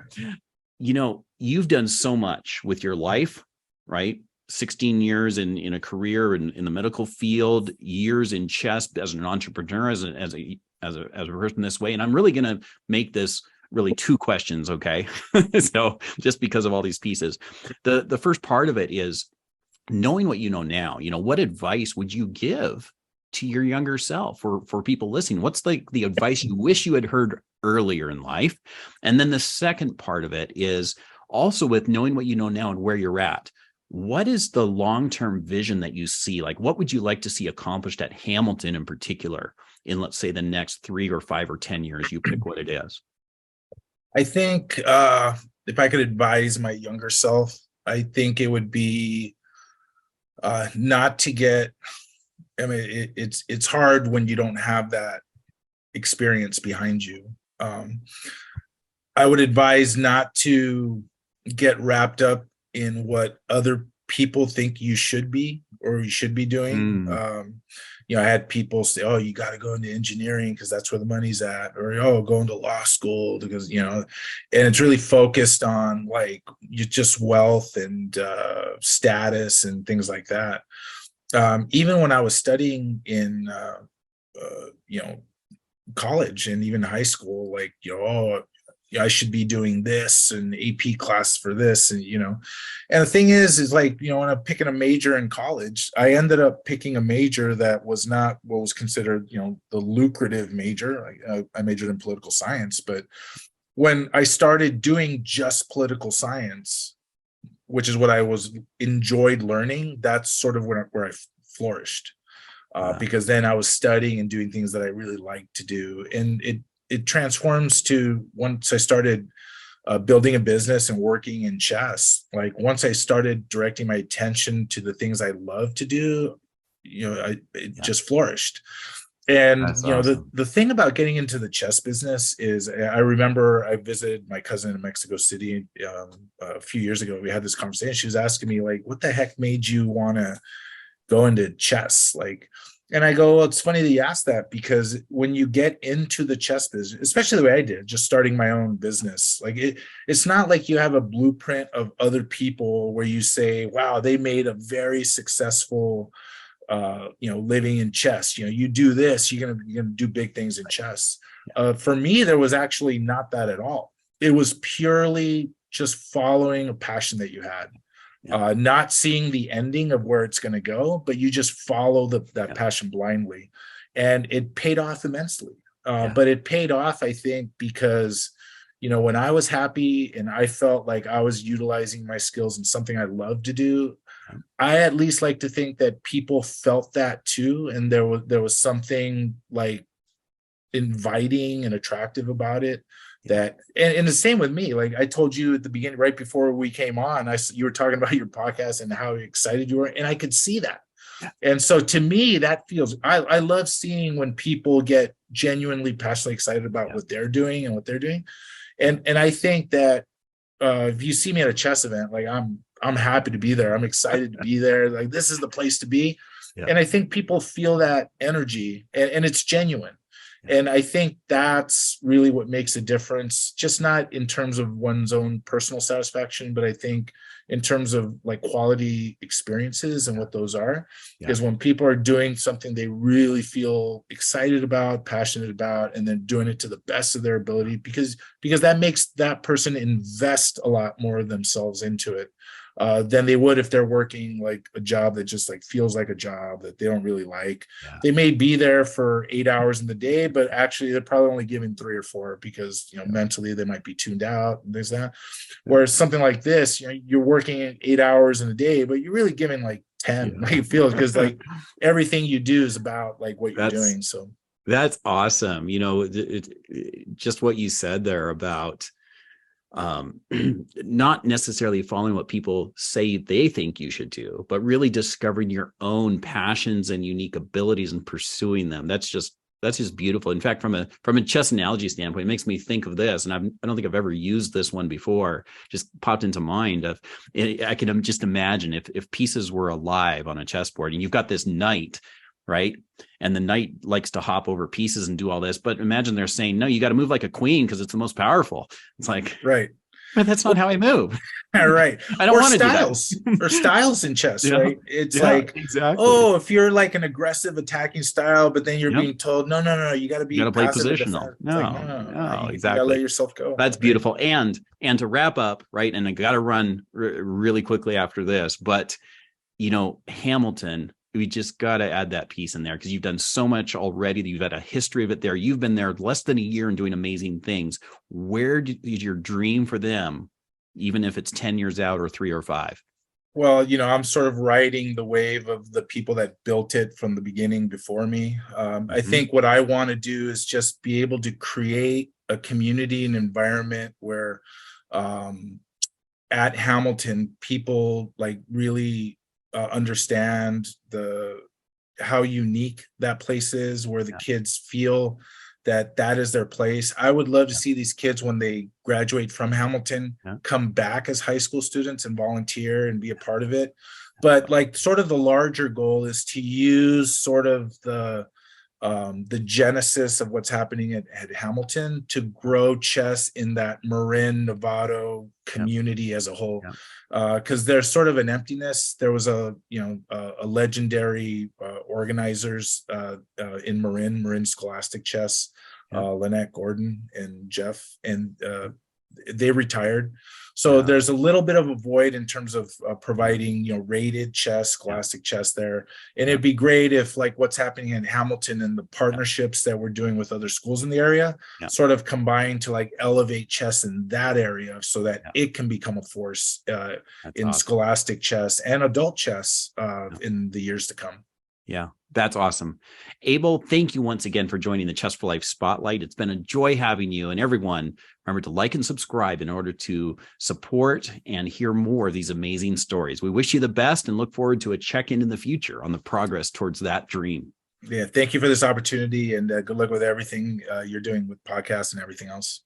You know, you've done so much with your life, right? 16 years in a career in the medical field, years in chess as an entrepreneur, as a person this way. And I'm really going to make this really 2 questions. Okay. So just because of all these pieces, the first part of it is knowing what you know now. You know, what advice would you give to your younger self, for people listening? What's like the advice you wish you had heard earlier in life? And then the second part of it is also with knowing what you know now and where you're at. What is the long-term vision that you see? Like, what would you like to see accomplished at Hamilton in particular in, let's say, the next 3 or 5 or 10 years? You pick what it is. I think if I could advise my younger self, I think it would be not to get, I mean, it's hard when you don't have that experience behind you. I would advise not to get wrapped up in what other people think you should be or you should be doing. You know, I had people say, oh, you got to go into engineering because that's where the money's at, or, oh, go into law school because, you know, and it's really focused on like just wealth and status and things like that. Even when I was studying in, you know, college and even high school, like, you know, oh, I should be doing this and AP class for this, and you know, and the thing is like, you know, when I'm picking a major in college, I ended up picking a major that was not what was considered, you know, the lucrative major. I majored in political science, but when I started doing just political science, which is what I enjoyed learning, that's sort of where I flourished, because then I was studying and doing things that I really liked to do, and it transforms to once I started building a business and working in chess. Like once I started directing my attention to the things I love to do, it just flourished. And That's awesome. the thing about getting into the chess business is, I remember I visited my cousin in Mexico City a few years ago. We had this conversation. She was asking me like, "What the heck made you want to go into chess?" Like, and I go, "Well, it's funny that you asked that, because when you get into the chess business, especially the way I did, just starting my own business, like it's not like you have a blueprint of other people where you say, wow, they made a very successful living in chess. You do this, you're gonna do big things in chess. For me, there was actually not that at all. It was purely just following a passion that you had, not seeing the ending of where it's going to go, but you just follow that passion blindly, and it paid off immensely. But it paid off, I think, because when I was happy and I felt like I was utilizing my skills in something I love to do, I at least like to think that people felt that too, and there was something like inviting and attractive about it. That and the same with me. Like I told you at the beginning, right before we came on, you were talking about your podcast and how excited you were, and I could see that. And so to me, that feels, I love seeing when people get genuinely passionately excited about what they're doing and what they're doing. And I think that if you see me at a chess event, like I'm happy to be there. I'm excited to be there. Like this is the place to be. And I think people feel that energy, and it's genuine. And I think that's really what makes a difference, just not in terms of one's own personal satisfaction, but I think in terms of like quality experiences and what those are, is when people are doing something they really feel excited about, passionate about, and then doing it to the best of their ability, because that makes that person invest a lot more of themselves into it than they would if they're working like a job that just like feels like a job that they don't really like. They may be there for 8 hours in the day, but actually they're probably only giving 3 or 4 because mentally they might be tuned out and there's that. Whereas something like this, you're working 8 hours in a day, but you're really giving like 10. Like it feels, because like everything you do is about like what you're doing. So that's awesome. Just what you said there about not necessarily following what people say they think you should do, but really discovering your own passions and unique abilities and pursuing them. That's just beautiful. In fact, from a chess analogy standpoint, it makes me think of this, and I don't think I've ever used this one before. Just popped into mind of, I can just imagine if pieces were alive on a chessboard, and you've got this knight, right? And the knight likes to hop over pieces and do all this, but imagine they're saying, no, you got to move like a queen because it's the most powerful. It's like, right. But that's not how I move. Right. I don't want to do that. Or styles in chess, right? It's like, exactly. Oh, if you're like an aggressive attacking style, but then you're being told, no, you got to be play positional. No, exactly. You got to let yourself go. That's beautiful. And to wrap up, right? And I got to run really quickly after this, but Hamilton, we just got to add that piece in there, because you've done so much already. You've had a history of it there. You've been there less than a year and doing amazing things. Where is your dream for them, even if it's 10 years out or 3 or 5? Well, I'm sort of riding the wave of the people that built it from the beginning before me. I think what I want to do is just be able to create a community and environment where at Hamilton, people like really understand how unique that place is, where the kids feel that is their place. I would love to see these kids, when they graduate from Hamilton, come back as high school students and volunteer and be a part of it. But like sort of the larger goal is to use sort of the genesis of what's happening at Hamilton to grow chess in that Marin, Novato community as a whole. Because there's sort of an emptiness. There was a legendary organizers in Marin Scholastic Chess, Lynette Gordon and Jeff, and they retired. So there's a little bit of a void in terms of providing, rated chess, scholastic chess there. And it'd be great if like what's happening in Hamilton and the partnerships that we're doing with other schools in the area sort of combine to like elevate chess in that area so that it can become a force in scholastic chess and adult chess in the years to come. Yeah, that's awesome. Abel, thank you once again for joining the Chess4Life Spotlight. It's been a joy having you. And everyone, remember to like and subscribe in order to support and hear more of these amazing stories. We wish you the best and look forward to a check-in in the future on the progress towards that dream. Yeah, thank you for this opportunity, and good luck with everything you're doing with podcasts and everything else.